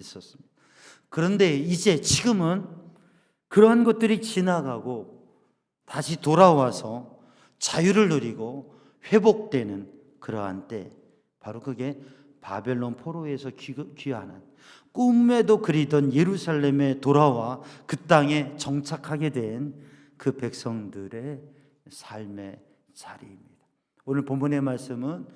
있었습니다. 그런데 이제 지금은 그러한 것들이 지나가고 다시 돌아와서 자유를 누리고 회복되는 그러한 때, 바로 그게 바벨론 포로에서 귀환한, 꿈에도 그리던 예루살렘에 돌아와 그 땅에 정착하게 된 그 백성들의 삶의 자리입니다. 오늘 본문의 말씀은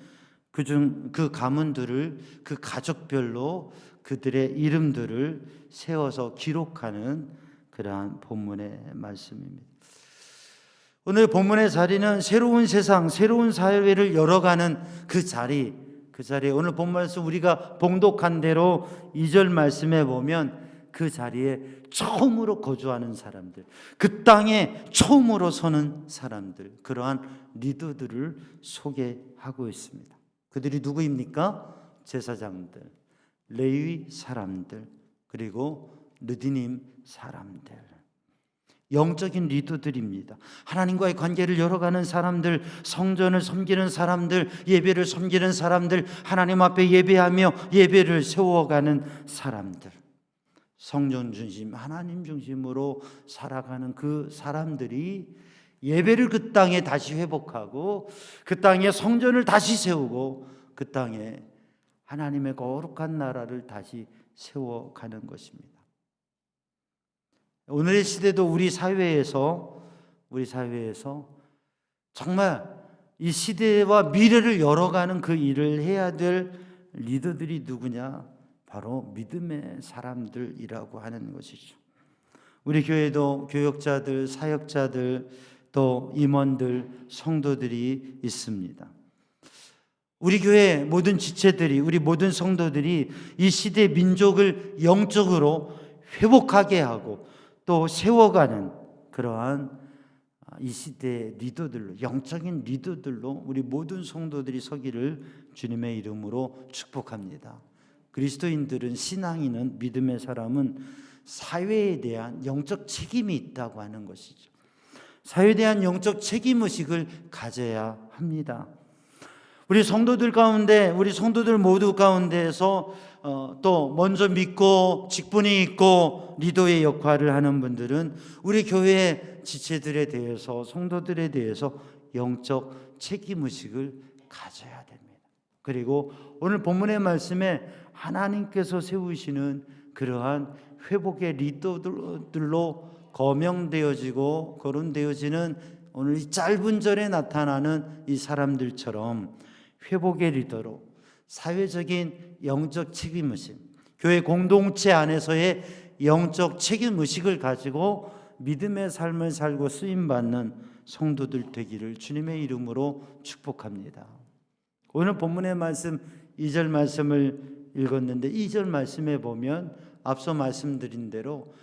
그 가문들을, 그 가족별로 그들의 이름들을 세워서 기록하는 그러한 본문의 말씀입니다. 오늘 본문의 자리는 새로운 세상, 새로운 사회를 열어가는 그 자리에 오늘 본 말씀 우리가 봉독한 대로 2절 말씀에 보면 그 자리에 처음으로 거주하는 사람들, 그 땅에 처음으로 서는 사람들, 그러한 리더들을 소개하고 있습니다. 그들이 누구입니까? 제사장들, 레위 사람들, 그리고 르디님 사람들, 영적인 리더들입니다. 하나님과의 관계를 열어가는 사람들, 성전을 섬기는 사람들, 예배를 섬기는 사람들, 하나님 앞에 예배하며 예배를 세워가는 사람들, 성전 중심, 하나님 중심으로 살아가는 그 사람들이 예배를 그 땅에 다시 회복하고 그 땅에 성전을 다시 세우고 그 땅에 하나님의 거룩한 나라를 다시 세워가는 것입니다. 오늘의 시대도 우리 사회에서 정말 이 시대와 미래를 열어가는 그 일을 해야 될 리더들이 누구냐? 바로 믿음의 사람들이라고 하는 것이죠. 우리 교회도 교역자들, 사역자들, 또 임원들, 성도들이 있습니다. 우리 교회 모든 지체들이, 우리 모든 성도들이 이 시대 민족을 영적으로 회복하게 하고 또 세워가는 그러한 이 시대의 리더들로, 영적인 리더들로 우리 모든 성도들이 서기를 주님의 이름으로 축복합니다. 그리스도인들은, 신앙인은, 믿음의 사람은 사회에 대한 영적 책임이 있다고 하는 것이죠. 사회에 대한 영적 책임의식을 가져야 합니다. 우리 성도들 가운데, 우리 성도들 모두 가운데에서 또 먼저 믿고 직분이 있고 리더의 역할을 하는 분들은 우리 교회 지체들에 대해서, 성도들에 대해서 영적 책임의식을 가져야 됩니다. 그리고 오늘 본문의 말씀에 하나님께서 세우시는 그러한 회복의 리더들로 거명되어지고 거론되어지는 오늘 이 짧은 절에 나타나는 이 사람들처럼 회복의 리더로 사회적인 영적 책임의식, 교회 공동체 안에서의 영적 책임의식을 가지고 믿음의 삶을 살고 쓰임받는 성도들 되기를 주님의 이름으로 축복합니다. 오늘 본문의 말씀 2절 말씀을 읽었는데 2절 말씀에 보면 앞서 말씀드린 대로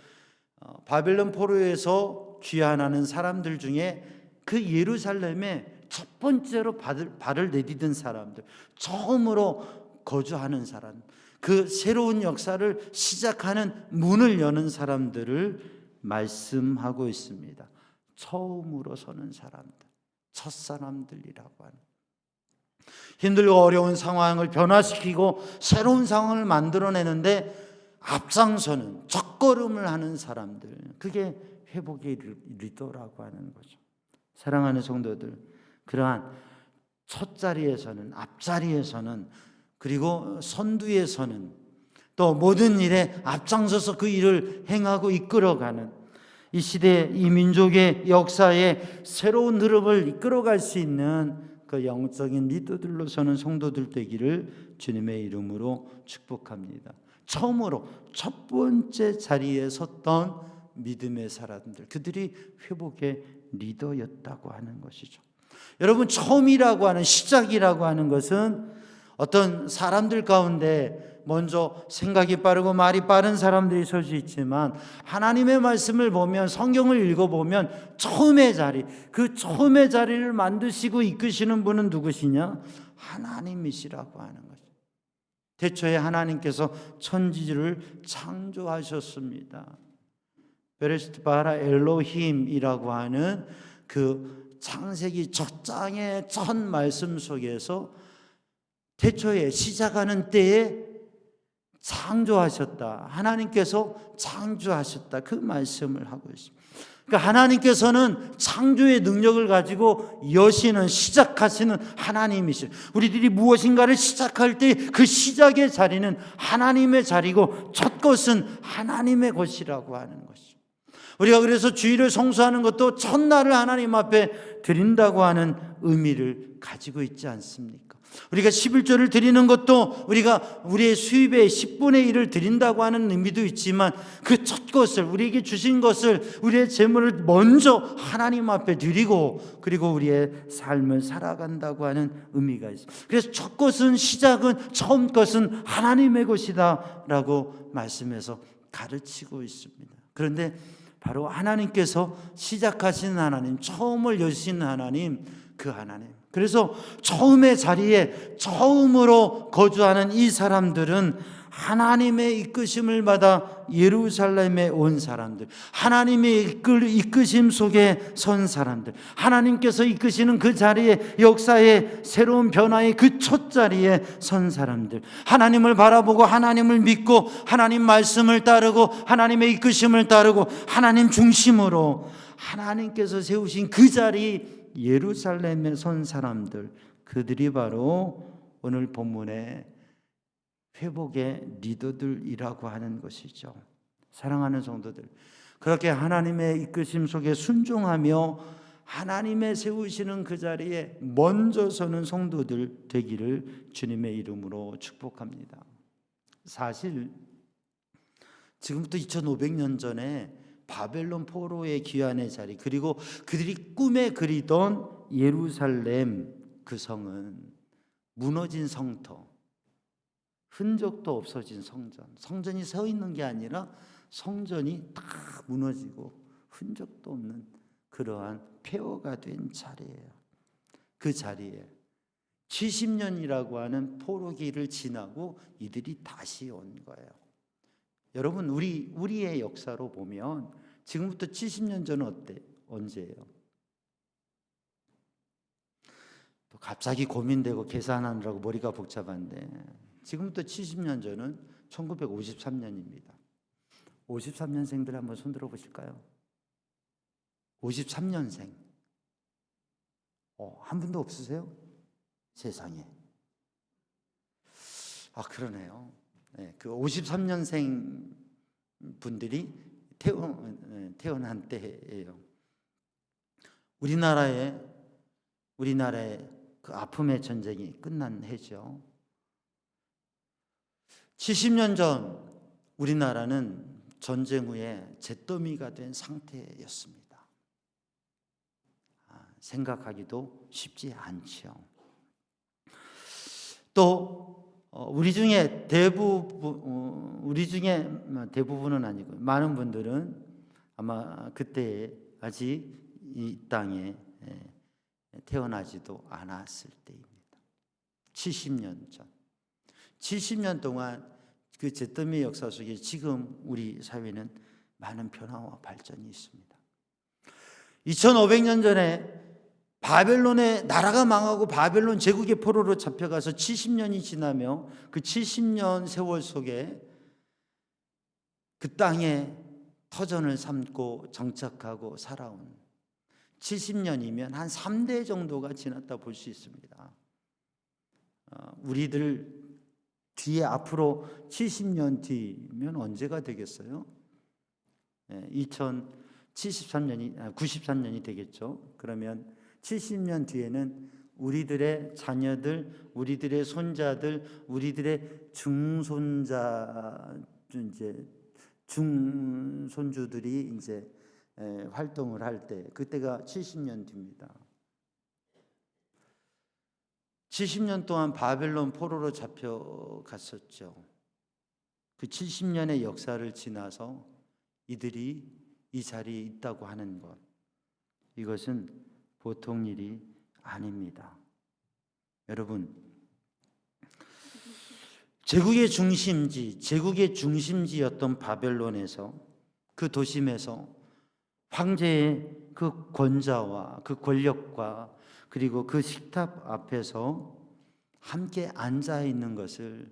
바벨론 포로에서 귀환하는 사람들 중에 그 예루살렘에 첫 번째로 발을 내디딘 사람들, 처음으로 거주하는 사람, 그 새로운 역사를 시작하는 문을 여는 사람들을 말씀하고 있습니다. 처음으로 서는 사람들, 첫사람들이라고 하는, 힘들고 어려운 상황을 변화시키고 새로운 상황을 만들어내는데 앞장서는, 첫걸음을 하는 사람들, 그게 회복의 리더라고 하는 거죠. 사랑하는 성도들, 그러한 첫 자리에서는, 앞자리에서는, 그리고 선두에서는, 또 모든 일에 앞장서서 그 일을 행하고 이끌어가는 이 시대, 이 민족의 역사에 새로운 흐름을 이끌어갈 수 있는 그 영적인 리더들로 서는 성도들 되기를 주님의 이름으로 축복합니다. 처음으로 첫 번째 자리에 섰던 믿음의 사람들, 그들이 회복의 리더였다고 하는 것이죠. 여러분, 처음이라고 하는, 시작이라고 하는 것은 어떤 사람들 가운데 먼저 생각이 빠르고 말이 빠른 사람들이 설 수 있지만, 하나님의 말씀을 보면, 성경을 읽어보면 처음의 자리, 그 처음의 자리를 만드시고 이끄시는 분은 누구시냐? 하나님이시라고 하는 거죠. 태초에 하나님께서 천지를 창조하셨습니다. 베레시트 바라 엘로힘이라고 하는 그 창세기 첫 장의 첫 말씀 속에서 태초에 시작하는 때에 창조하셨다. 하나님께서 창조하셨다. 그 말씀을 하고 있습니다. 그러니까 하나님께서는 창조의 능력을 가지고 여시는, 시작하시는 하나님이시죠. 우리들이 무엇인가를 시작할 때 그 시작의 자리는 하나님의 자리고 첫 것은 하나님의 것이라고 하는 것이죠. 우리가 그래서 주일을 성수하는 것도 첫날을 하나님 앞에 드린다고 하는 의미를 가지고 있지 않습니까? 우리가 11조를 드리는 것도 우리가 우리의 수입의 10분의 1을 드린다고 하는 의미도 있지만 그 첫 것을, 우리에게 주신 것을, 우리의 재물을 먼저 하나님 앞에 드리고 그리고 우리의 삶을 살아간다고 하는 의미가 있습니다. 그래서 첫 것은, 시작은, 처음 것은 하나님의 것이다 라고 말씀해서 가르치고 있습니다. 그런데 바로 하나님께서 시작하신 하나님, 처음을 여신 하나님, 그 하나님, 그래서 처음의 자리에 처음으로 거주하는 이 사람들은 하나님의 이끄심을 받아 예루살렘에 온 사람들, 하나님의 이끄심 속에 선 사람들, 하나님께서 이끄시는 그 자리에, 역사의 새로운 변화의 그 첫 자리에 선 사람들, 하나님을 바라보고 하나님을 믿고 하나님 말씀을 따르고 하나님의 이끄심을 따르고 하나님 중심으로 하나님께서 세우신 그 자리 예루살렘에 선 사람들, 그들이 바로 오늘 본문의 회복의 리더들이라고 하는 것이죠. 사랑하는 성도들, 그렇게 하나님의 이끄심 속에 순종하며 하나님의 세우시는 그 자리에 먼저 서는 성도들 되기를 주님의 이름으로 축복합니다. 사실 지금부터 2500년 전에 바벨론 포로의 귀환의 자리, 그리고 그들이 꿈에 그리던 예루살렘, 그 성은 무너진 성터, 흔적도 없어진 성전, 성전이 서 있는 게 아니라 성전이 다 무너지고 흔적도 없는 그러한 폐허가 된 자리예요. 그 자리에 70년이라고 하는 포로기를 지나고 이들이 다시 온 거예요. 여러분, 우리의 역사로 보면 지금부터 70년 전은 언제예요? 또 갑자기 고민되고 계산하느라고 머리가 복잡한데, 지금부터 70년 전은 1953년입니다. 53년생들 한번 손들어 보실까요? 53년생. 한 분도 없으세요? 세상에. 그러네요. 네, 그 53년생 분들이 태어난 때예요. 우리나라의 그 아픔의 전쟁이 끝난 해죠. 70년 전 우리나라는 전쟁 후에 잿더미가 된 상태였습니다. 생각하기도 쉽지 않죠. 또 우리 중에 대부분은 아니고 많은 분들은 아마 그때 아직 이 땅에 태어나지도 않았을 때입니다. 70년 전, 70년 동안 그 잿더미 역사 속에 지금 우리 사회는 많은 변화와 발전이 있습니다. 2500년 전에 바벨론의 나라가 망하고 바벨론 제국의 포로로 잡혀가서 70년이 지나며 그 70년 세월 속에 그 땅에 터전을 삼고 정착하고 살아온 70년이면 한 3대 정도가 지났다 볼 수 있습니다. 우리들 뒤에 앞으로 70년 뒤면 언제가 되겠어요? 93년이 되겠죠. 그러면 70년 뒤에는 우리들의 자녀들, 우리들의 손자들, 우리들의 중손주들이 이제 활동을 할 때, 그때가 70년 뒤입니다. 70년 동안 바벨론 포로로 잡혀갔었죠. 그 70년의 역사를 지나서 이들이 이 자리에 있다고 하는 것, 이것은 보통 일이 아닙니다. 여러분, 제국의 중심지였던 바벨론에서, 그 도심에서 황제의 그 권좌와 그 권력과 그리고 그 식탁 앞에서 함께 앉아 있는 것을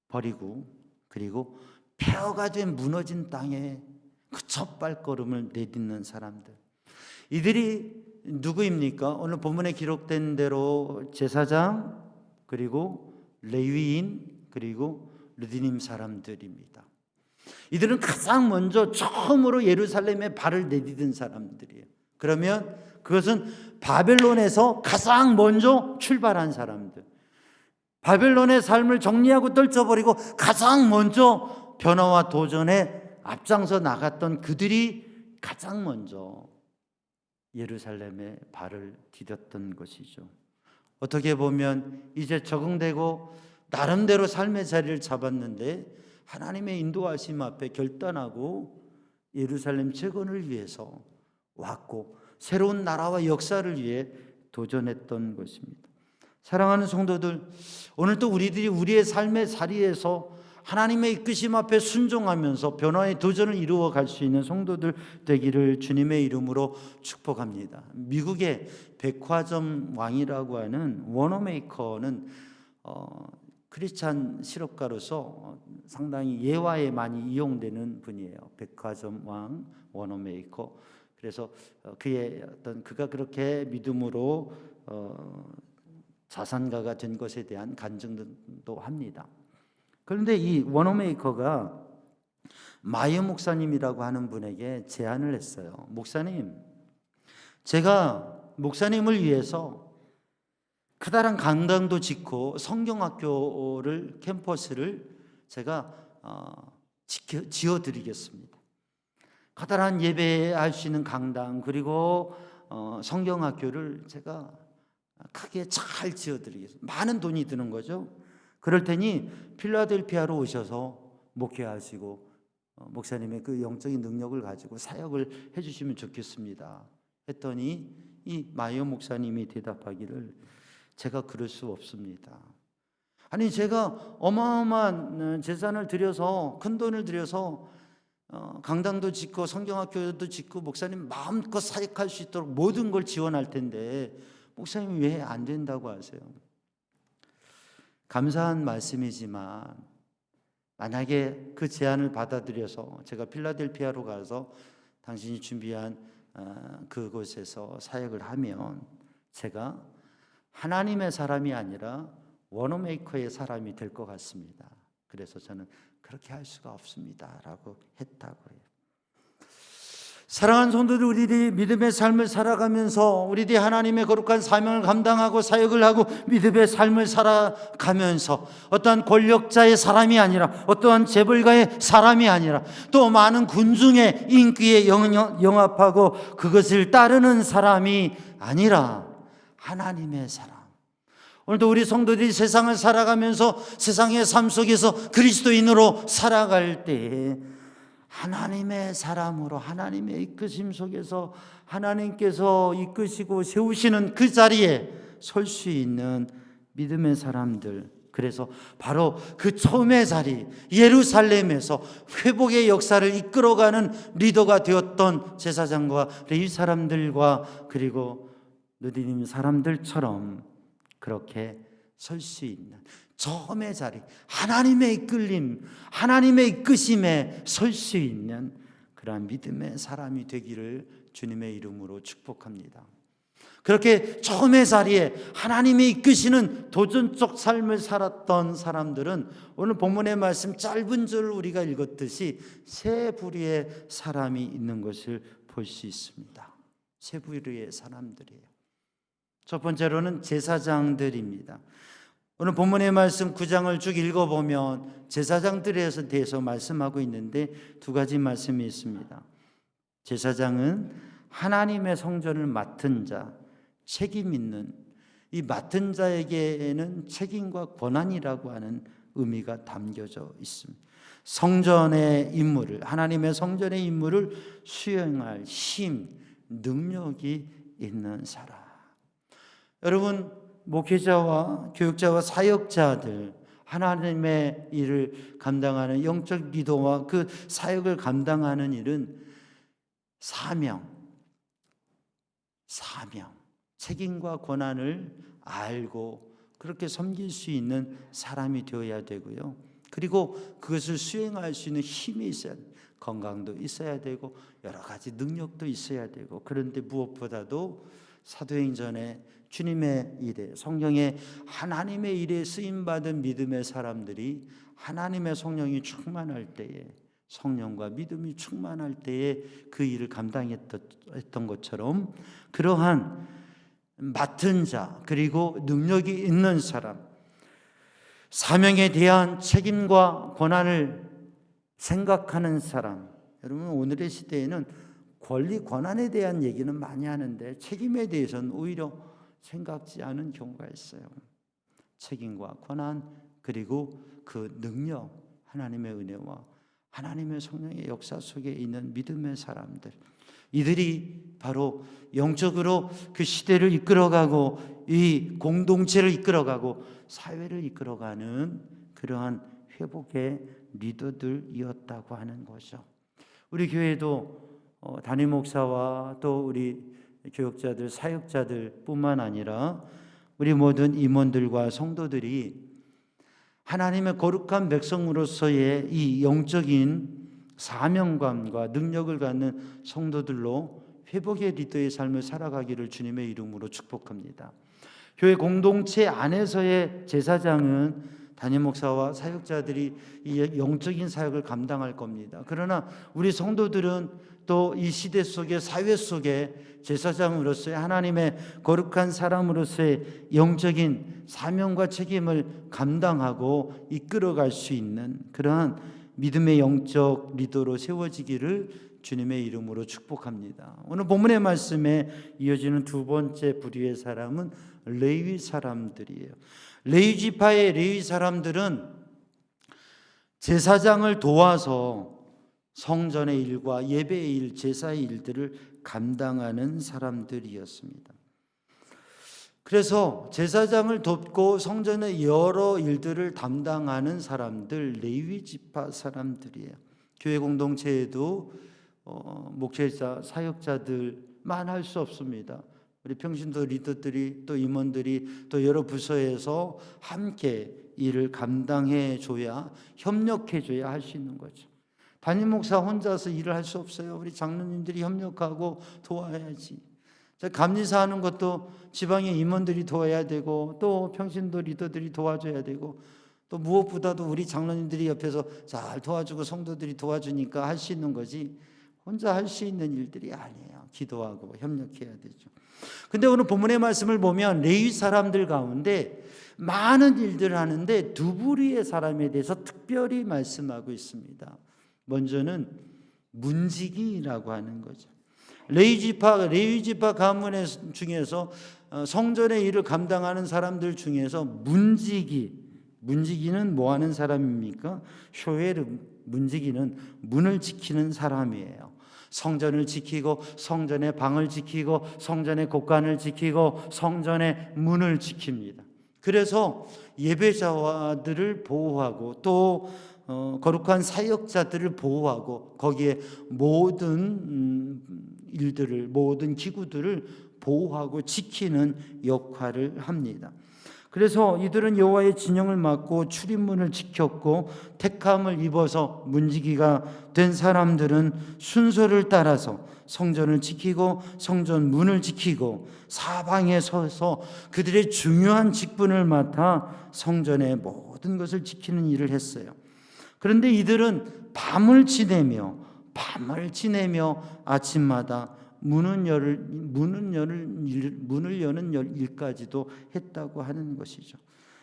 버리고 그리고 폐허가 된 무너진 땅에 그 첫 발걸음을 내딛는 사람들, 이들이 누구입니까? 오늘 본문에 기록된 대로 제사장 그리고 레위인 그리고 르디님 사람들입니다. 이들은 가장 먼저 처음으로 예루살렘에 발을 내딛은 사람들이에요. 그러면 그것은 바벨론에서 가장 먼저 출발한 사람들, 바벨론의 삶을 정리하고 떨쳐버리고 가장 먼저 변화와 도전에 앞장서 나갔던 그들이 가장 먼저 예루살렘에 발을 디뎠던 것이죠. 어떻게 보면 이제 적응되고 나름대로 삶의 자리를 잡았는데 하나님의 인도하심 앞에 결단하고 예루살렘 재건을 위해서 왔고 새로운 나라와 역사를 위해 도전했던 것입니다. 사랑하는 성도들, 오늘도 우리들이 우리의 삶의 자리에서 하나님의 이끄심 앞에 순종하면서 변화의 도전을 이루어 갈 수 있는 성도들 되기를 주님의 이름으로 축복합니다. 미국의 백화점 왕이라고 하는 워너메이커는 크리스찬 실업가로서 상당히 예화에 많이 이용되는 분이에요. 백화점 왕 워너메이커. 그래서 그가 그렇게 믿음으로 자산가가 된 것에 대한 간증도 합니다. 그런데 이 워너메이커가 마이어 목사님이라고 하는 분에게 제안을 했어요. 목사님, 제가 목사님을 위해서 커다란 강당도 짓고 성경학교를 캠퍼스를 제가 지어드리겠습니다. 커다란 예배할 수 있는 강당 그리고 성경학교를 제가 크게 잘 지어드리겠습니다. 많은 돈이 드는 거죠. 그럴 테니 필라델피아로 오셔서 목회하시고 목사님의 그 영적인 능력을 가지고 사역을 해주시면 좋겠습니다 했더니 이 마이어 목사님이 대답하기를 제가 그럴 수 없습니다. 아니 제가 어마어마한 재산을 들여서 큰 돈을 들여서 강당도 짓고 성경학교도 짓고 목사님 마음껏 사역할 수 있도록 모든 걸 지원할 텐데 목사님이 왜 안 된다고 하세요? 감사한 말씀이지만 만약에 그 제안을 받아들여서 제가 필라델피아로 가서 당신이 준비한 그곳에서 사역을 하면 제가 하나님의 사람이 아니라 워너메이커의 사람이 될 것 같습니다. 그래서 저는 그렇게 할 수가 없습니다 라고 했다고 해요. 사랑하는 성도들, 우리들이 믿음의 삶을 살아가면서 우리들이 하나님의 거룩한 사명을 감당하고 사역을 하고 믿음의 삶을 살아가면서 어떠한 권력자의 사람이 아니라 어떠한 재벌가의 사람이 아니라 또 많은 군중의 인기에 영합하고 그것을 따르는 사람이 아니라 하나님의 사람. 오늘도 우리 성도들이 세상을 살아가면서 세상의 삶 속에서 그리스도인으로 살아갈 때에 하나님의 사람으로 하나님의 이끄심 속에서 하나님께서 이끄시고 세우시는 그 자리에 설 수 있는 믿음의 사람들, 그래서 바로 그 처음의 자리 예루살렘에서 회복의 역사를 이끌어가는 리더가 되었던 제사장과 레위 사람들과 그리고 느디님 사람들처럼 그렇게 설 수 있는 처음의 자리, 하나님의 이끌림, 하나님의 이끄심에 설 수 있는 그러한 믿음의 사람이 되기를 주님의 이름으로 축복합니다. 그렇게 처음의 자리에 하나님이 이끄시는 도전적 삶을 살았던 사람들은 오늘 본문의 말씀 짧은 절을 우리가 읽었듯이 세 부류의 사람이 있는 것을 볼 수 있습니다. 세 부류의 사람들이에요. 첫 번째로는 제사장들입니다. 오늘 본문의 말씀 9장을 쭉 읽어보면 제사장들에 대해서 말씀하고 있는데 두 가지 말씀이 있습니다. 제사장은 하나님의 성전을 맡은 자, 책임 있는, 이 맡은 자에게는 책임과 권한이라고 하는 의미가 담겨져 있습니다. 성전의 임무를, 하나님의 성전의 임무를 수행할 힘, 능력이 있는 사람. 여러분, 목회자와 교육자와 사역자들, 하나님의 일을 감당하는 영적 리더와 그 사역을 감당하는 일은 사명, 책임과 권한을 알고 그렇게 섬길 수 있는 사람이 되어야 되고요. 그리고 그것을 수행할 수 있는 힘이 있어야 돼요. 건강도 있어야 되고 여러 가지 능력도 있어야 되고, 그런데 무엇보다도 사도행전에 주님의 일에, 성령의 하나님의 일에 쓰임받은 믿음의 사람들이 하나님의 성령이 충만할 때에, 성령과 믿음이 충만할 때에 그 일을 감당했던 것처럼, 그러한 맡은 자, 그리고 능력이 있는 사람, 사명에 대한 책임과 권한을 생각하는 사람. 여러분, 오늘의 시대에는 권리, 권한에 대한 얘기는 많이 하는데 책임에 대해서는 오히려 생각지 않은 경우가 있어요. 책임과 권한, 그리고 그 능력, 하나님의 은혜와 하나님의 성령의 역사 속에 있는 믿음의 사람들, 이들이 바로 영적으로 그 시대를 이끌어가고 이 공동체를 이끌어가고 사회를 이끌어가는 그러한 회복의 리더들이었다고 하는 거죠. 우리 교회도 담임 목사와 또 우리 교역자들, 사역자들 뿐만 아니라 우리 모든 임원들과 성도들이 하나님의 거룩한 백성으로서의 이 영적인 사명감과 능력을 갖는 성도들로 회복의 리더의 삶을 살아가기를 주님의 이름으로 축복합니다. 교회 공동체 안에서의 제사장은 담임 목사와 사역자들이 이 영적인 사역을 감당할 겁니다. 그러나 우리 성도들은 또 이 시대 속에, 사회 속에 제사장으로서의, 하나님의 거룩한 사람으로서의 영적인 사명과 책임을 감당하고 이끌어갈 수 있는 그러한 믿음의 영적 리더로 세워지기를 주님의 이름으로 축복합니다. 오늘 본문의 말씀에 이어지는 두 번째 부류의 사람은 레위 사람들이에요. 레위 지파의 레위 사람들은 제사장을 도와서 성전의 일과 예배의 일, 제사의 일들을 감당하는 사람들이었습니다. 그래서 제사장을 돕고 성전의 여러 일들을 담당하는 사람들, 레위 지파 사람들이에요. 교회 공동체에도 목회자, 사역자들만 할 수 없습니다. 우리 평신도 리더들이, 또 임원들이, 또 여러 부서에서 함께 일을 감당해 줘야, 협력해 줘야 할 수 있는 거죠. 담임 목사 혼자서 일을 할 수 없어요. 우리 장로님들이 협력하고 도와야지. 감리사 하는 것도 지방의 임원들이 도와야 되고, 또 평신도 리더들이 도와줘야 되고, 또 무엇보다도 우리 장로님들이 옆에서 잘 도와주고 성도들이 도와주니까 할 수 있는 거지, 혼자 할 수 있는 일들이 아니에요. 기도하고 협력해야 되죠. 근데 오늘 본문의 말씀을 보면 레위 사람들 가운데 많은 일들을 하는데 두 부류의 사람에 대해서 특별히 말씀하고 있습니다. 먼저는 문지기라고 하는 거죠. 레위 지파 가문 중에서 성전의 일을 감당하는 사람들 중에서 문지기는 뭐 하는 사람입니까? 쇼헤르, 문지기는 문을 지키는 사람이에요. 성전을 지키고, 성전의 방을 지키고, 성전의 곳간을 지키고, 성전의 문을 지킵니다. 그래서 예배자들을 보호하고, 또 거룩한 사역자들을 보호하고, 거기에 모든 일들을, 모든 기구들을 보호하고 지키는 역할을 합니다. 그래서 이들은 여호와의 진영을 맡고 출입문을 지켰고, 택함을 입어서 문지기가 된 사람들은 순서를 따라서 성전을 지키고 성전 문을 지키고 사방에 서서 그들의 중요한 직분을 맡아 성전의 모든 것을 지키는 일을 했어요. 그런데 이들은 밤을 지내며 아침마다 문을 여는 일까지도 했다고 하는 것이죠.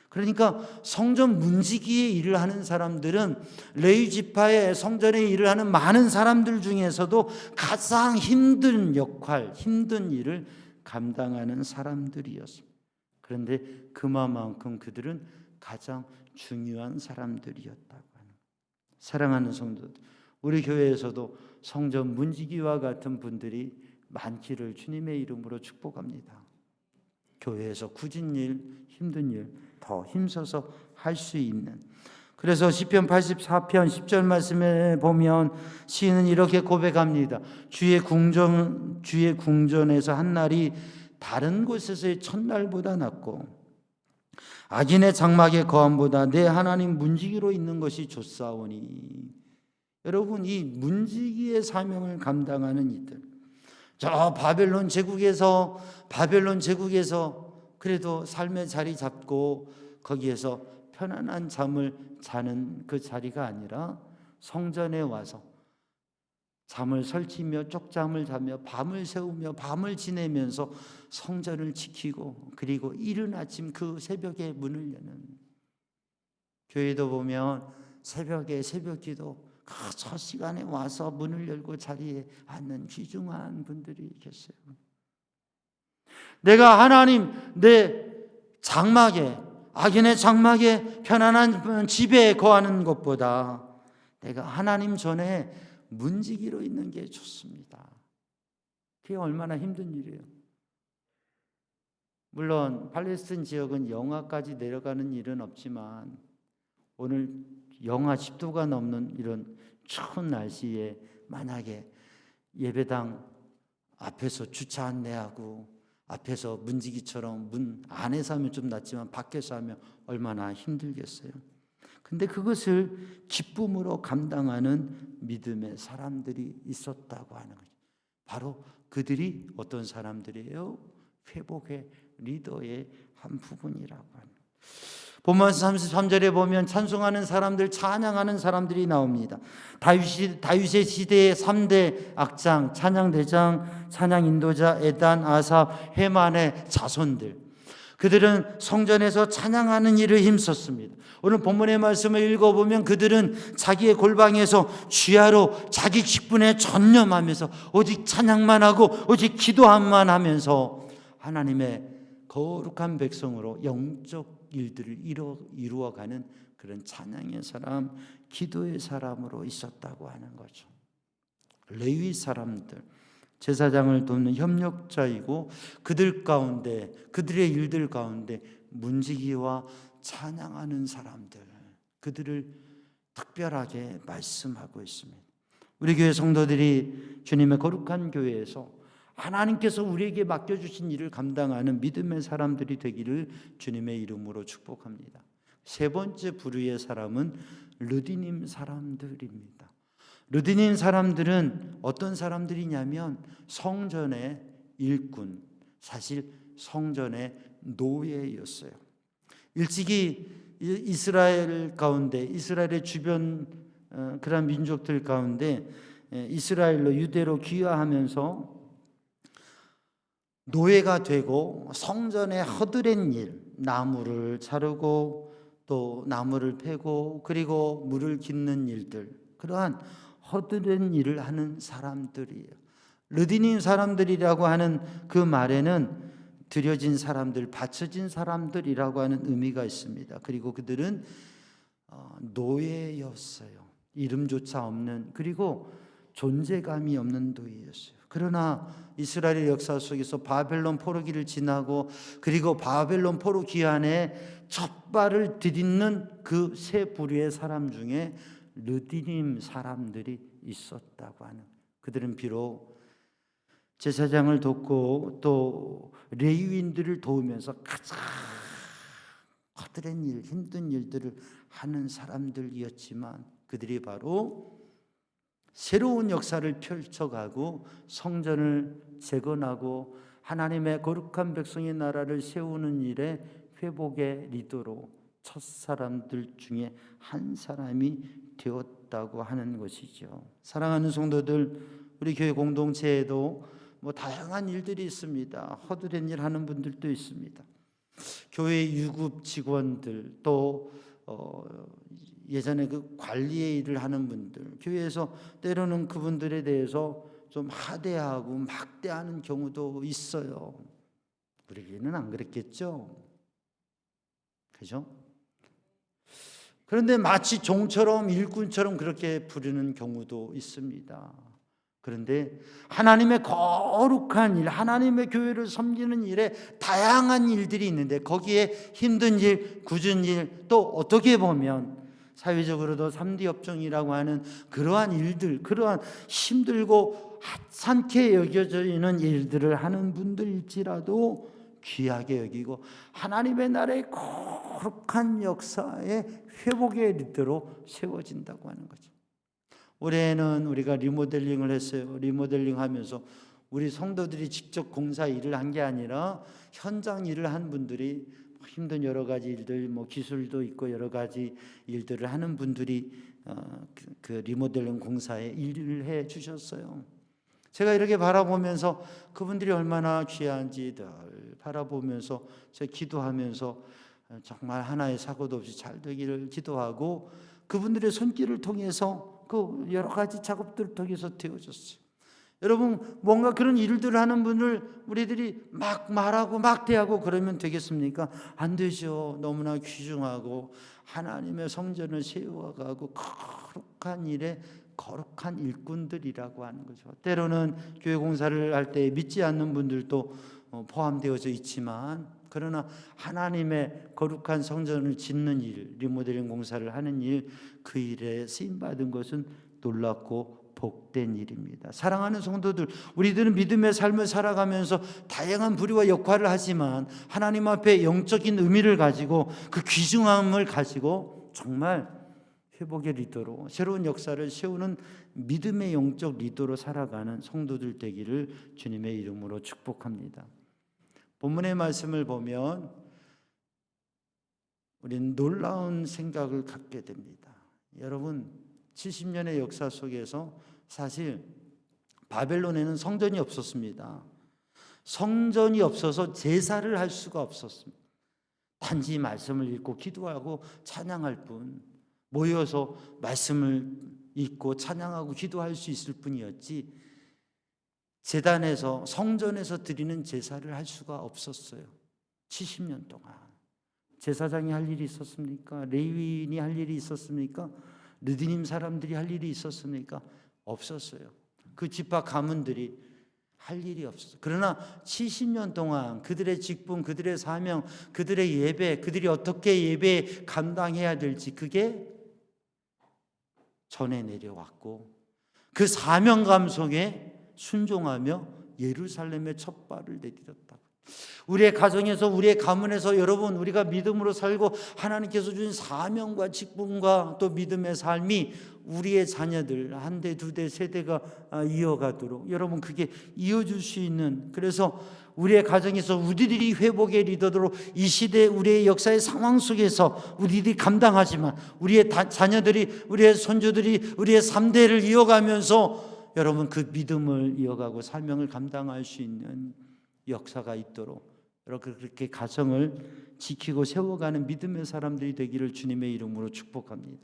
그러니까 성전 문지기의 일을 하는 사람들은 레위 지파의 성전의 일을 하는 많은 사람들 중에서도 가장 힘든 역할, 힘든 일을 감당하는 사람들이었습니다. 그런데 그만큼 그들은 가장 중요한 사람들이었다고 하는 거예요. 사랑하는 성도들, 우리 교회에서도 성전 문지기와 같은 분들이 많기를 주님의 이름으로 축복합니다. 교회에서 굳은 일, 힘든 일 더 힘써서 할 수 있는. 그래서 시편 84편 10절 말씀에 보면 시인은 이렇게 고백합니다. 주의 궁전에서 한 날이 다른 곳에서의 첫날보다 낫고 악인의 장막의 거함보다 내 하나님 문지기로 있는 것이 좋사오니. 여러분, 이 문지기의 사명을 감당하는 이들, 저 바벨론 제국에서 그래도 삶의 자리 잡고 거기에서 편안한 잠을 자는 그 자리가 아니라 성전에 와서 잠을 설치며 쪽잠을 자며 밤을 새우며 밤을 지내면서 성전을 지키고, 그리고 이른 아침 그 새벽에 문을 여는, 교회도 보면 새벽에 새벽기도 저 시간에 와서 문을 열고 자리에 앉는 귀중한 분들이 계세요. 내가 하나님 내 장막에, 악인의 장막에 편안한 집에 거하는 것보다 내가 하나님 전에 문지기로 있는 게 좋습니다. 그게 얼마나 힘든 일이에요. 물론 팔레스타인 지역은 영하까지 내려가는 일은 없지만 오늘 영하 10도가 넘는 이런 추운 날씨에 만약에 예배당 앞에서 주차 안내하고 앞에서 문지기처럼 문 안에서 하면 좀 낫지만 밖에서 하면 얼마나 힘들겠어요. 근데 그것을 기쁨으로 감당하는 믿음의 사람들이 있었다고 하는 거죠. 바로 그들이 어떤 사람들이에요? 회복의 리더의 한 부분이라고 하는 거예요. 본문 33절에 보면 찬송하는 사람들, 찬양하는 사람들이 나옵니다. 다윗의 시대의 3대 악장, 찬양대장, 찬양인도자, 에단, 아삽, 헤만의 자손들, 그들은 성전에서 찬양하는 일을 힘썼습니다. 오늘 본문의 말씀을 읽어보면 그들은 자기의 골방에서 주야로 자기 직분에 전념하면서 오직 찬양만 하고 오직 기도함만 하면서 하나님의 거룩한 백성으로 영적 일들을 이루어가는 그런 찬양의 사람, 기도의 사람으로 있었다고 하는 거죠. 레위 사람들, 제사장을 돕는 협력자이고 그들 가운데, 그들의 일들 가운데 문지기와 찬양하는 사람들, 그들을 특별하게 말씀하고 있습니다. 우리 교회 성도들이 주님의 거룩한 교회에서 하나님께서 우리에게 맡겨주신 일을 감당하는 믿음의 사람들이 되기를 주님의 이름으로 축복합니다. 세 번째 부류의 사람은 르디님 사람들입니다. 르디님 사람들은 어떤 사람들이냐면 성전의 일꾼, 사실 성전의 노예였어요. 일찍이 이스라엘 가운데, 이스라엘의 주변 그런 민족들 가운데 이스라엘로 유대로 귀화하면서 노예가 되고 성전에 허드렛 일, 나무를 자르고 또 나무를 패고 그리고 물을 깃는 일들, 그러한 허드렛 일을 하는 사람들이에요. 르디님 사람들이라고 하는 그 말에는 드려진 사람들, 바쳐진 사람들이라고 하는 의미가 있습니다. 그리고 그들은 노예였어요. 이름조차 없는, 그리고 존재감이 없는 노예였어요. 그러나 이스라엘의 역사 속에서 바벨론 포로기를 지나고 그리고 바벨론 포로 기한에 첫 발을 디딛는 그 세 부류의 사람 중에 르디님 사람들이 있었다고 하는, 그들은 비록 제사장을 돕고 또 레위인들을 도우면서 가장 허드렛 일, 힘든 일들을 하는 사람들이었지만 그들이 바로 새로운 역사를 펼쳐가고 성전을 재건하고 하나님의 거룩한 백성의 나라를 세우는 일에 회복의 리더로 첫 사람들 중에 한 사람이 되었다고 하는 것이죠. 사랑하는 성도들, 우리 교회 공동체에도 다양한 일들이 있습니다. 허드렛 일 하는 분들도 있습니다. 교회 유급 직원들, 또 예전에 그 관리의 일을 하는 분들, 교회에서 때로는 그분들에 대해서 좀 하대하고 막대하는 경우도 있어요. 우리 교회는 안 그랬겠죠? 그죠? 그런데 마치 종처럼 일꾼처럼 그렇게 부르는 경우도 있습니다. 그런데 하나님의 거룩한 일, 하나님의 교회를 섬기는 일에 다양한 일들이 있는데 거기에 힘든 일, 굳은 일, 또 어떻게 보면 사회적으로도 3D 업종이라고 하는 그러한 일들, 그러한 힘들고 하찮게 여겨지는 일들을 하는 분들일지라도 귀하게 여기고 하나님의 나라의 거룩한 역사의 회복의 리더로 세워진다고 하는 거죠. 올해는 우리가 리모델링을 했어요. 리모델링 하면서 우리 성도들이 직접 공사 일을 한 게 아니라 현장 일을 한 분들이 힘든 여러 가지 일들, 기술도 있고 여러 가지 일들을 하는 분들이 그 리모델링 공사에 일을 해 주셨어요. 제가 이렇게 바라보면서 그분들이 얼마나 귀한지 늘 바라보면서 제가 기도하면서 정말 하나의 사고도 없이 잘 되기를 기도하고 그분들의 손길을 통해서 그 여러 가지 작업들을 통해서 되어졌어요. 여러분, 뭔가 그런 일들을 하는 분을 우리들이 막 말하고 막 대하고 그러면 되겠습니까? 안 되죠. 너무나 귀중하고 하나님의 성전을 세워가고 거룩한 일에 거룩한 일꾼들이라고 하는 거죠. 때로는 교회 공사를 할 때 믿지 않는 분들도 포함되어져 있지만, 그러나 하나님의 거룩한 성전을 짓는 일, 리모델링 공사를 하는 일, 그 일에 쓰임받은 것은 놀랍고 복된 일입니다. 사랑하는 성도들, 우리들은 믿음의 삶을 살아가면서 다양한 부류와 역할을 하지만 하나님 앞에 영적인 의미를 가지고 그 귀중함을 가지고 정말 회복의 리더로 새로운 역사를 세우는 믿음의 영적 리더로 살아가는 성도들 되기를 주님의 이름으로 축복합니다. 본문의 말씀을 보면 우리는 놀라운 생각을 갖게 됩니다. 여러분, 70년의 역사 속에서 사실 바벨론에는 성전이 없었습니다. 성전이 없어서 제사를 할 수가 없었습니다. 단지 말씀을 읽고 기도하고 찬양할 뿐, 모여서 말씀을 읽고 찬양하고 기도할 수 있을 뿐이었지 제단에서 성전에서 드리는 제사를 할 수가 없었어요. 70년 동안 제사장이 할 일이 있었습니까? 레위인이 할 일이 있었습니까? 르디님 사람들이 할 일이 있었습니까? 없었어요. 그 지파 가문들이 할 일이 없었어요. 그러나 70년 동안 그들의 직분, 그들의 사명, 그들의 예배, 그들이 어떻게 예배 감당해야 될지 그게 전해 내려왔고 그 사명감 속에 순종하며 예루살렘의 첫 발을 내딛었다. 우리의 가정에서, 우리의 가문에서, 여러분, 우리가 믿음으로 살고 하나님께서 주신 사명과 직분과 또 믿음의 삶이 우리의 자녀들 한 대, 두 대, 세 대가 이어가도록 여러분 그게 이어줄 수 있는, 그래서 우리의 가정에서 우리들이 회복의 리더로 이 시대 우리의 역사의 상황 속에서 우리들이 감당하지만 우리의 자녀들이, 우리의 손주들이 우리의 3대를 이어가면서 여러분 그 믿음을 이어가고 사명을 감당할 수 있는 역사가 있도록 여러분 그렇게 가정을 지키고 세워가는 믿음의 사람들이 되기를 주님의 이름으로 축복합니다.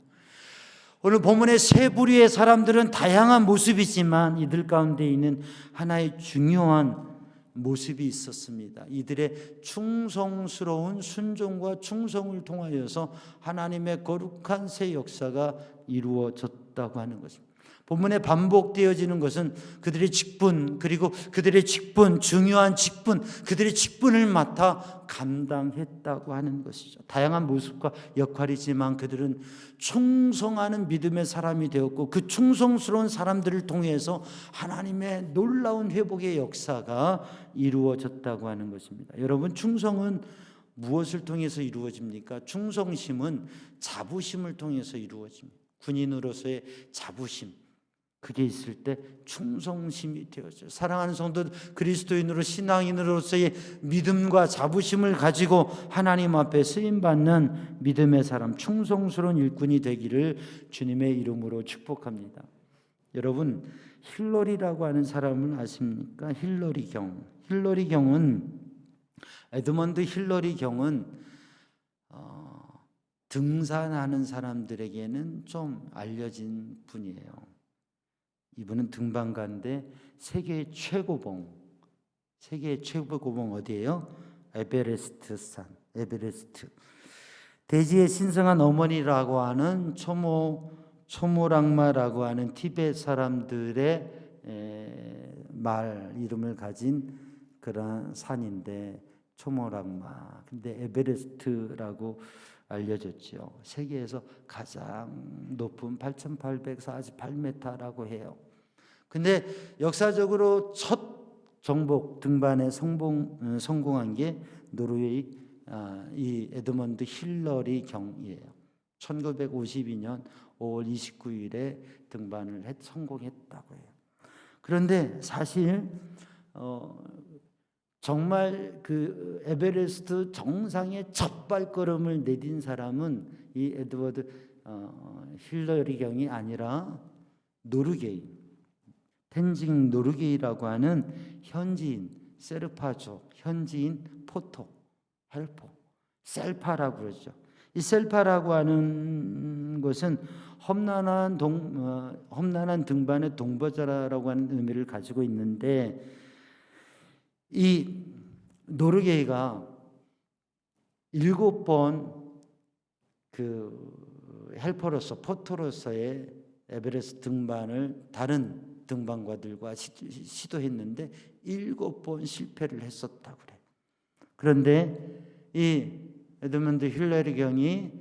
오늘 본문의 세 부류의 사람들은 다양한 모습이지만 이들 가운데 있는 하나의 중요한 모습이 있었습니다. 이들의 충성스러운 순종과 충성을 통하여서 하나님의 거룩한 새 역사가 이루어졌다고 하는 것입니다. 본문에 반복되어지는 것은 그들의 직분, 그리고 그들의 직분, 중요한 직분, 그들의 직분을 맡아 감당했다고 하는 것이죠. 다양한 모습과 역할이지만 그들은 충성하는 믿음의 사람이 되었고 그 충성스러운 사람들을 통해서 하나님의 놀라운 회복의 역사가 이루어졌다고 하는 것입니다. 여러분, 충성은 무엇을 통해서 이루어집니까? 충성심은 자부심을 통해서 이루어집니다. 군인으로서의 자부심, 그게 있을 때 충성심이 되어져요. 사랑하는 성도들, 그리스도인으로 신앙인으로서의 믿음과 자부심을 가지고 하나님 앞에 쓰임받는 믿음의 사람, 충성스러운 일꾼이 되기를 주님의 이름으로 축복합니다. 여러분, 힐러리라고 하는 사람을 아십니까? 힐러리 경은 에드먼드 힐러리 경은 등산하는 사람들에게는 좀 알려진 분이에요. 이분은 등반가인데 세계의 최고봉 어디예요? 에베레스트 산, 에베레스트. 대지의 신성한 어머니라고 하는 초모랑마라고 하는 티베트 사람들의 말 이름을 가진 그런 산인데 초모랑마. 근데 에베레스트라고 알려졌죠. 세계에서 가장 높은 8,848m라고 해요. 근데 역사적으로 첫 정복 등반에 성공한 게 노르웨이 이 에드먼드 힐러리 경이에요. 1952년 5월 29일에 등반을 성공했다고 해요. 그런데 사실 정말 그 에베레스트 정상에 첫 발걸음을 내딘 사람은 이 에드워드 힐러리 경이 아니라 노르게이, 텐징 노르게이라고 하는 현지인 세르파족, 현지인 포토, 헬퍼, 셀파라고 그러죠. 이 셀파라고 하는 것은 험난한 등반의 동반자라고 하는 의미를 가지고 있는데, 이 노르게이가 7번 그 헬퍼로서 포토로서의 에베레스트 등반을 다른 등반가들과 시도했는데 7번 실패를 했었다고 그래요. 그런데 이 에드먼드 힐러리 경이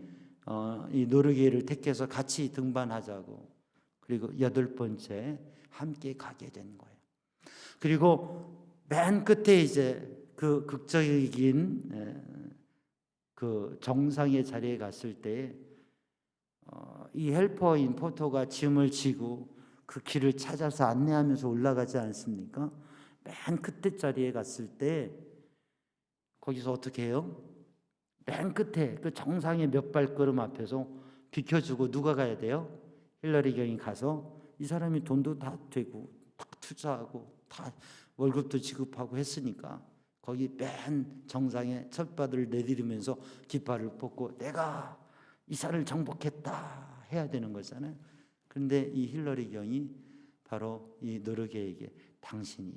이 노르게이를 택해서 같이 등반하자고, 그리고 8번째 함께 가게 된 거예요. 그리고 맨 끝에 이제 그 극적인 그 정상의 자리에 갔을 때 이 헬퍼인 포토가 짐을 지고 그 길을 찾아서 안내하면서 올라가지 않습니까? 맨 끝에 자리에 갔을 때 거기서 어떻게 해요? 맨 끝에 그 정상의 몇 발걸음 앞에서 비켜주고 누가 가야 돼요? 힐러리 경이 가서, 이 사람이 돈도 다 되고 다 투자하고 다 월급도 지급하고 했으니까 거기 맨 정상에 첫발을 내디디면서 깃발을 뽑고 내가 이 산을 정복했다 해야 되는 거잖아요. 그런데 이 힐러리 경이 바로 이 노르게에게 당신이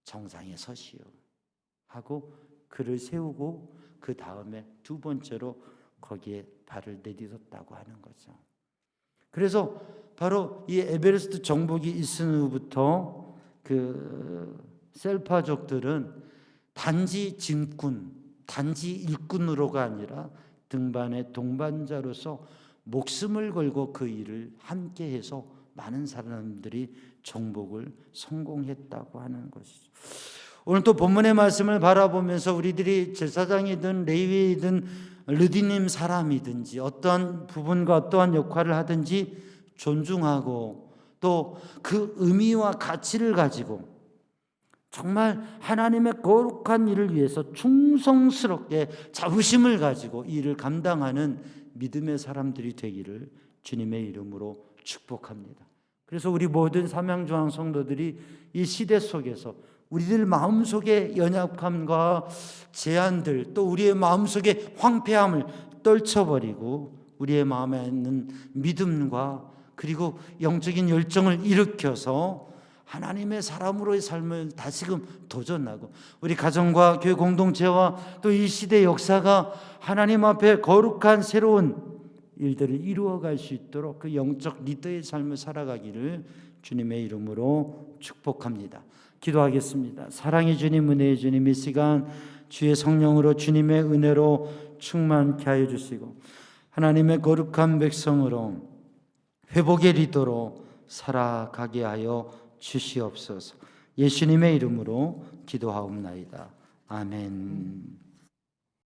정상에 서시오 하고 글을 세우고 그 다음에 2번째로 거기에 발을 내딛었다고 하는 거죠. 그래서 바로 이 에베레스트 정복이 있은 후부터 그 셀파족들은 단지 짐꾼, 단지 일꾼으로가 아니라 등반의 동반자로서 목숨을 걸고 그 일을 함께해서 많은 사람들이 정복을 성공했다고 하는 것이죠. 오늘 또 본문의 말씀을 바라보면서 우리들이 제사장이든 레위이든 르디님 사람이든지 어떠한 부분과 어떠한 역할을 하든지 존중하고 또 그 의미와 가치를 가지고 정말 하나님의 거룩한 일을 위해서 충성스럽게 자부심을 가지고 일을 감당하는 믿음의 사람들이 되기를 주님의 이름으로 축복합니다. 그래서 우리 모든 삼양조항 성도들이 이 시대 속에서 우리들 마음속의 연약함과 제한들, 또 우리의 마음속의 황폐함을 떨쳐버리고 우리의 마음에 있는 믿음과 그리고 영적인 열정을 일으켜서 하나님의 사람으로의 삶을 다시금 도전하고 우리 가정과 교회 공동체와 또 이 시대 역사가 하나님 앞에 거룩한 새로운 일들을 이루어갈 수 있도록 그 영적 리더의 삶을 살아가기를 주님의 이름으로 축복합니다. 기도하겠습니다. 사랑의 주님, 은혜의 주님, 이 시간 주의 성령으로 주님의 은혜로 충만케 하여 주시고 하나님의 거룩한 백성으로 회복의 리더로 살아가게 하여 주시옵소서. 예수님의 이름으로 기도하옵나이다. 아멘.